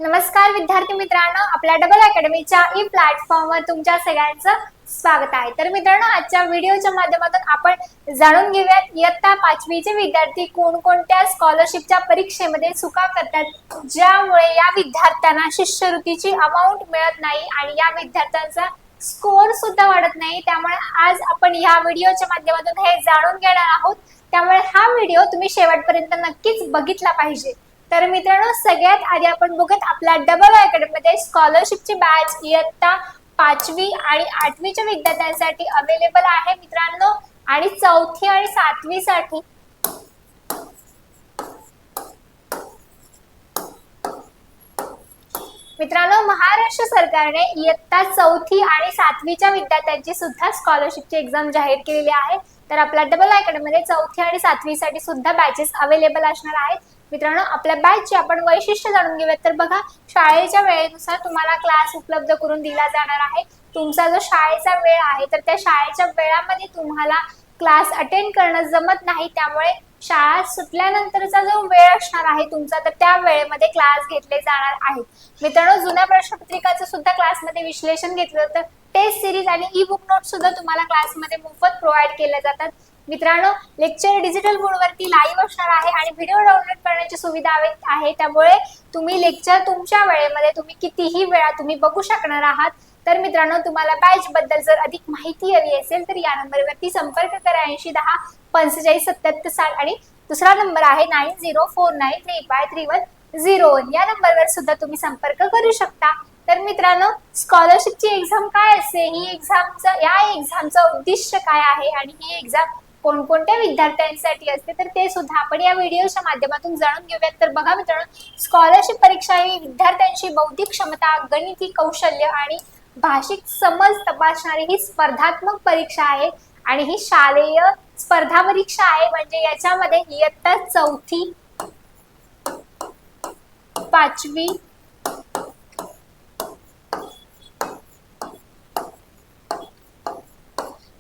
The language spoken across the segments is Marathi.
नमस्कार विद्यार्थी मित्रांनो, आपल्या डबल अकॅडमीच्या ई प्लॅटफॉर्मवर तुमच्या सगळ्यांचं स्वागत आहे। तर मित्रांनो, आजच्या व्हिडिओच्या माध्यमातून आपण जाणून घेऊयात इयत्ता 5वीचे विद्यार्थी कोणकोणत्या स्कॉलरशिपच्या परीक्षेमध्ये चुका करतात, ज्यामुळे या विद्यार्थ्यांना शिष्यवृत्तीची अमाउंट मिळत नाही आणि या विद्यार्थ्यांचा स्कोर सुद्धा वाढत नाही। त्यामुळे आज आपण या व्हिडिओच्या माध्यमातून हे जाणून घेणार आहोत। त्यामुळे हा व्हिडिओ तुम्ही शेवटपर्यंत नक्कीच बघितला पाहिजे। तर मित्रांनो, सगळ्यात आधी आपण बघत आपल्या डबल अकॅडमीमध्ये स्कॉलरशिपची बॅच इयत्ता 5वी आणि 8वीच्या विद्यार्थ्यांसाठी अवेलेबल आहे मित्रांनो, आणि 4थी आणि 7वी साठी मित्रांनो महाराष्ट्र सरकारने इयत्ता 4थी आणि 7वीच्या विद्यार्थ्यांची सुद्धा स्कॉलरशिपची एक्झाम जाहीर केलेली आहे। तर आपल्या डबल अकॅडमीमध्ये 4थी आणि 7वी साठी सुद्धा बॅचेस अवेलेबल असणार आहेत। मित्रांनो, आपल्या बॅचचे आपण वैशिष्ट्य जाणून घेऊयात। तर बघा, शाळेच्या वेळेनुसार तुम्हाला क्लास उपलब्ध करून दिला जाणार आहे। तुमचा जो शाळेचा वेळ आहे तर त्या शाळेच्या वेळामध्ये तुम्हाला क्लास अटेंड करणं जमत नाही, त्यामुळे शाळा सुटल्यानंतरचा जो वेळ असणार आहे तुमचा, तर त्या वेळेमध्ये क्लास घेतले जाणार आहेत। मित्रांनो, जुन्या प्रश्नपत्रिकाचं सुद्धा क्लासमध्ये विश्लेषण घेतलं जातं। टेस्ट सिरीज आणि ई बुक नोट सुद्धा तुम्हाला क्लासमध्ये मोफत प्रोव्हाइड केल्या जातात। मित्रांनो, लेक्चर डिजिटल बोर्डवरती लाईव्ह असणार आहे आणि व्हिडिओ डाउनलोड करण्याची सुविधा आहे, त्यामुळे तुम्ही लेक्चर तुमच्या वेळेमध्ये तुम्ही कितीही वेळा तुम्ही बघू शकणार आहात। तर मित्रांनो, तुम्हाला बॅच बद्दल जर अधिक माहिती हवी असेल तर या नंबरवरती संपर्क करा 8010 45 77 60 आणि दुसरा नंबर आहे 9049353101 या नंबरवर सुद्धा तुम्ही संपर्क करू शकता। तर मित्रांनो, स्कॉलरशिपची एक्झाम काय असते, या एक्झामचं उद्दिष्ट काय आहे आणि ही एक्झाम कोणकोणत्या विद्यार्थ्यांसाठी असते, तर ते सुद्धा आपण या व्हिडिओच्या माध्यमातून जाणून घेऊयात। तर बघा मित्रांनो, स्कॉलरशिप परीक्षा ही विद्यार्थ्यांची बौद्धिक क्षमता, गणिती कौशल्य आणि भाषिक समज तपासणारी ही स्पर्धात्मक परीक्षा आहे आणि ही शालेय स्पर्धा परीक्षा आहे। म्हणजे याच्यामध्ये इयत्ता 4थी 5वी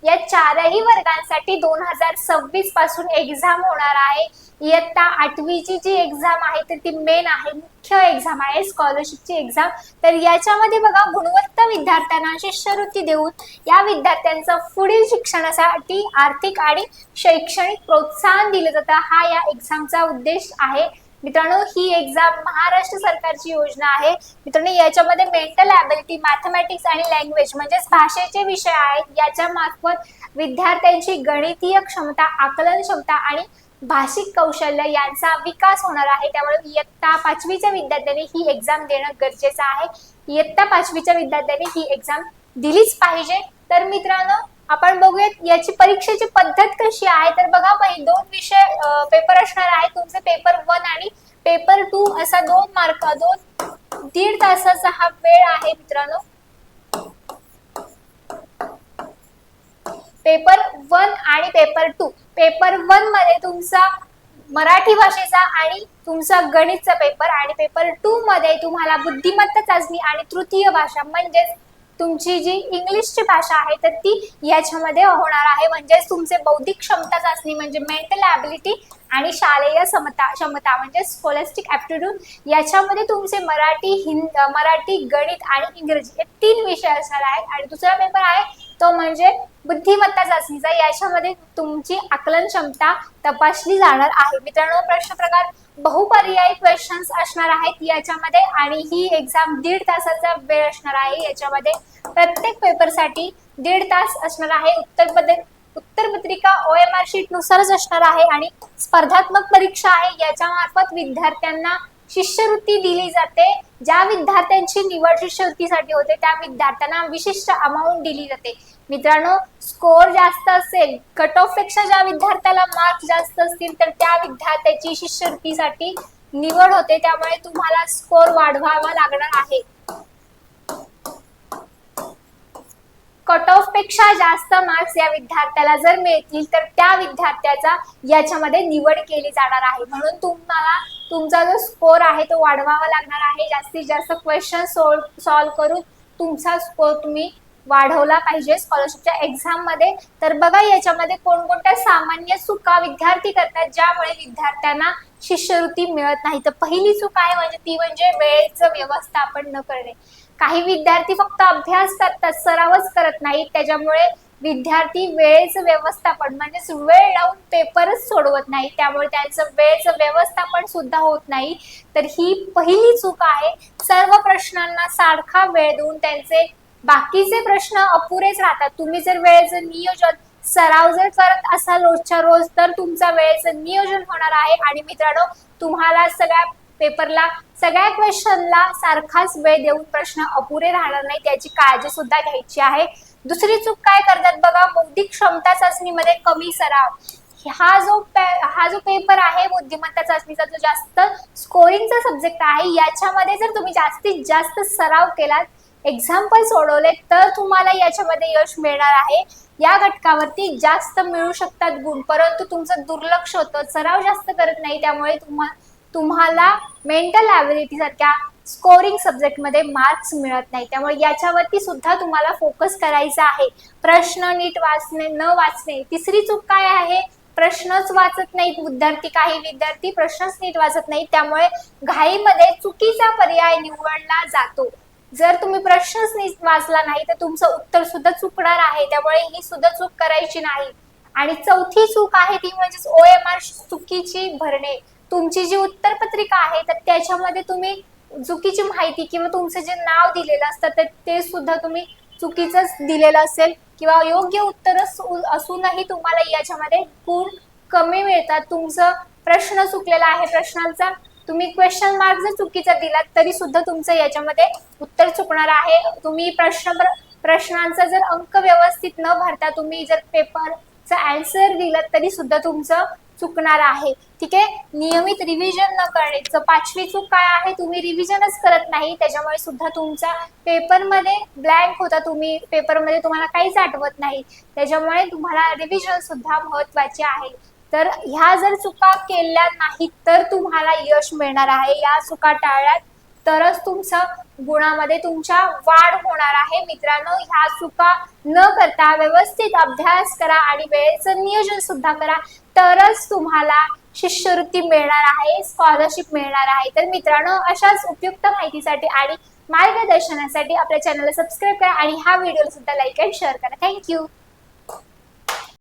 या चारही वर्गांसाठी 2026 पासून एक्झाम होणार आहे। इयत्ता 8वीची जी एक्झाम आहे तर ती मेन आहे, मुख्य एक्झाम आहे स्कॉलरशिपची एक्झाम। तर याच्यामध्ये बघा, गुणवत्ता विद्यार्थ्यांना शिष्यवृत्ती देऊन या विद्यार्थ्यांचं पुढील शिक्षणासाठी आर्थिक आणि शैक्षणिक प्रोत्साहन दिलं जातं, हा या एक्झामचा उद्देश आहे। मित्रांनो, ही एक्झाम महाराष्ट्र सरकारची योजना आहे। मित्रांनो, याच्यामध्ये मेंटल ॲबिलिटी, मॅथमॅटिक्स आणि लँग्वेज म्हणजेच भाषेचे विषय आहेत। याच्या मार्फत विद्यार्थ्यांची गणितीय क्षमता, आकलन क्षमता आणि भाषिक कौशल्य यांचा विकास होणार आहे। त्यामुळे इयत्ता 5वीच्या विद्यार्थ्यांनी ही एक्झाम देणं गरजेचं आहे। इयत्ता 5वीच्या विद्यार्थ्यांनी ही एक्झाम दिलीच पाहिजे। तर मित्रांनो, आपण बघूयात याची परीक्षेची पद्धत कशी आहे। तर बघा, पहिले 2 विषय पेपर असणार आहे तुमचे, पेपर 1 आणि पेपर 2 असा 2.5 तासाचा हा वेळ आहे मित्रांनो। पेपर 1 आणि पेपर 2, पेपर 1 मध्ये तुमचा मराठी भाषेचा आणि तुमचा गणितचा पेपर, आणि पेपर 2 मध्ये तुम्हाला बुद्धिमत्ता चाचणी आणि तृतीय भाषा म्हणजेच तुमची जी इंग्लिशची भाषा आहे तर ती याच्यामध्ये होणार आहे। म्हणजे तुमचे बौद्धिक क्षमता चाचणी म्हणजे मेंटल ॲबिलिटी आणि शालेय क्षमता म्हणजे स्कॉलस्टिक ॲप्टिट्यूड, याच्यामध्ये तुमचे मराठी, गणित आणि इंग्रजी हे 3 विषय असणार आहेत। आणि दुसरा पेपर आहे तो म्हणजे बुद्धिमत्ता चाचणीचा, याच्यामध्ये तुमची आकलन क्षमता तपासली जाणार आहे। मित्रांनो, प्रश्न प्रकार बहुपर्यायी क्वेश्चन्स असणार आहेत याच्यामध्ये, आणि ही एक्झाम 1.5 तासाचा वेळ असणार आहे। याच्यामध्ये प्रत्येक पेपरसाठी 1.5 तास असणार आहे। उत्तरपत्रिका OMR शीट नुसारच असणार आहे आणि स्पर्धात्मक परीक्षा आहे। याच्या मार्फत विद्यार्थ्यांना शिष्यवृत्ती दिली जाते। ज्या विद्यार्थ्यांची निवड शिष्यवृत्तीसाठी होते त्या विद्यार्थ्यांना विशिष्ट अमाउंट दिली जाते। मित्रांनो, स्कोर जास्त असेल, कट ऑफ पेक्षा ज्या विद्यार्थ्याला मार्क्स जास्त असतील तर त्या विद्यार्थ्याची शिष्यवृत्तीसाठी निवड होते, त्यामुळे तुम्हाला स्कोर वाढवावा लागणार आहे। कट ऑफ पेक्षा जास्त मार्क्स या विद्यार्थ्याला जर मिळतील तर त्या विद्यार्थ्याचा याच्यामध्ये निवड केली जाणार आहे। म्हणून तुम्हाला तुमचा जो स्कोर आहे तो वाढवावा लागणार आहे। जास्तीत जास्त क्वेश्चन सॉल्व्ह करून तुमचा स्कोर तुम्ही वाढवला पाहिजे स्कॉलरशिपच्या एक्झाम मध्ये। तर बघा याच्यामध्ये कोणकोणत्या सामान्य चुका विद्यार्थी करतात ज्यामुळे विद्यार्थ्यांना शिष्यवृत्ती मिळत नाही। तर पहिली चूक आहे म्हणजे वेळेचं व्यवस्थापन न करणे। काही विद्यार्थी फक्त अभ्यास करतात, सरावच करत नाहीत, त्याच्यामुळे विद्यार्थी वेळेचं व्यवस्थापन म्हणजेच वेळ लावून पेपरच सोडवत नाही, त्यामुळे त्यांचं वेळेचं व्यवस्थापन सुद्धा होत नाही। तर ही पहिली चूक आहे। सर्व प्रश्नांना सारखा वेळ देऊन त्यांचे बाकीचे प्रश्न अपुरेच राहतात। तुम्ही जर वेळेचं नियोजन सराव जर करत असाल रोजच्या रोज तर तुमचा वेळेचं नियोजन होणार आहे आणि मित्रांनो तुम्हाला सगळ्या पेपरला सगळ्या क्वेश्चनला सारखाच वेळ देऊन प्रश्न अपुरे राहणार नाही, त्याची काळजी सुद्धा घ्यायची आहे। दुसरी चूक काय करतात बघा, बौद्धिक क्षमता चाचणीमध्ये कमी सराव। हा जो पेपर आहे बुद्धिमत्ता चाचणीचा जो जास्त स्कोरिंगचा सब्जेक्ट आहे, याच्यामध्ये जर तुम्ही जास्तीत जास्त सराव केलात, एक्झाम्पल सोडवले तर तुम्हाला याच्यामध्ये यश मिळणार आहे। या घटकावरती जास्त मिळू शकतात गुण, परंतु तुमचं दुर्लक्ष होतं, सराव जास्त करत नाही, त्यामुळे तुम्हाला मेंटल ॲबिलिटी सारख्या स्कोरिंग सब्जेक्टमध्ये मार्क्स मिळत नाही। त्यामुळे याच्यावरती सुद्धा तुम्हाला फोकस करायचा आहे। प्रश्न नीट वाचणे न वाचणे। तिसरी चूक काय आहे, प्रश्नच वाचत नाहीत विद्यार्थी, काही विद्यार्थी प्रश्नच नीट वाचत नाहीत, त्यामुळे घाईमध्ये चुकीचा पर्याय निवडला जातो। जर तुम्ही प्रश्नच नीट वाचला नाही तर तुमचं उत्तर सुद्धा चुकणार आहे, त्यामुळे ही सुद्धा चूक करायची नाही। आणि चौथी चूक आहे ती म्हणजे OMR चुकीची भरणे। तुमची जी उत्तरपत्रिका आहे तर त्याच्यामध्ये तुम्ही चुकीची माहिती किंवा तुमचं जे नाव दिलेलं असतं तर ते सुद्धा तुम्ही चुकीचंच दिलेलं असेल किंवा योग्य उत्तर असूनही तुम्हाला याच्यामध्ये गुण कमी मिळतात। तुमचं प्रश्न चुकलेला आहे, प्रश्नांचा तुम्ही क्वेश्चन मार्क जर चुकीचा दिलात तरी सुद्धा तुमचं याच्यामध्ये उत्तर चुकणार आहे। तुम्ही प्रश्नांचा जर अंक व्यवस्थित न भरता तुम्ही जर पेपरचा आन्सर दिलात तरी सुद्धा तुमचं चुकणार आहे। ठीक आहे, नियमित रिव्हिजन न करणे। पाचवी चूक काय आहे, तुम्ही रिव्हिजनच करत नाही, त्याच्यामुळे सुद्धा तुमचा पेपरमध्ये ब्लँक होता, तुम्ही पेपरमध्ये तुम्हाला काहीच आठवत नाही, त्याच्यामुळे तुम्हाला रिव्हिजन सुद्धा महत्त्वाचे आहे। तर ह्या जर चुका केल्या नाहीत तर तुम्हाला यश मिळणार आहे। या चुका टाळल्यात तरच तुमच्या गुणामध्ये तुमच्या वाढ होणार आहे। मित्रांनो, ह्या चुका न करता व्यवस्थित अभ्यास करा आणि वेळेचं नियोजन सुद्धा करा, तरच तुम्हाला शिष्यवृत्ती मिळणार आहे, स्कॉलरशिप मिळणार आहे। तर मित्रांनो, अशाच उपयुक्त माहितीसाठी आणि मार्गदर्शनासाठी आपल्या चॅनलला सबस्क्राईब करा आणि हा व्हिडिओला सुद्धा लाईक आणि शेअर करा। थँक्यू।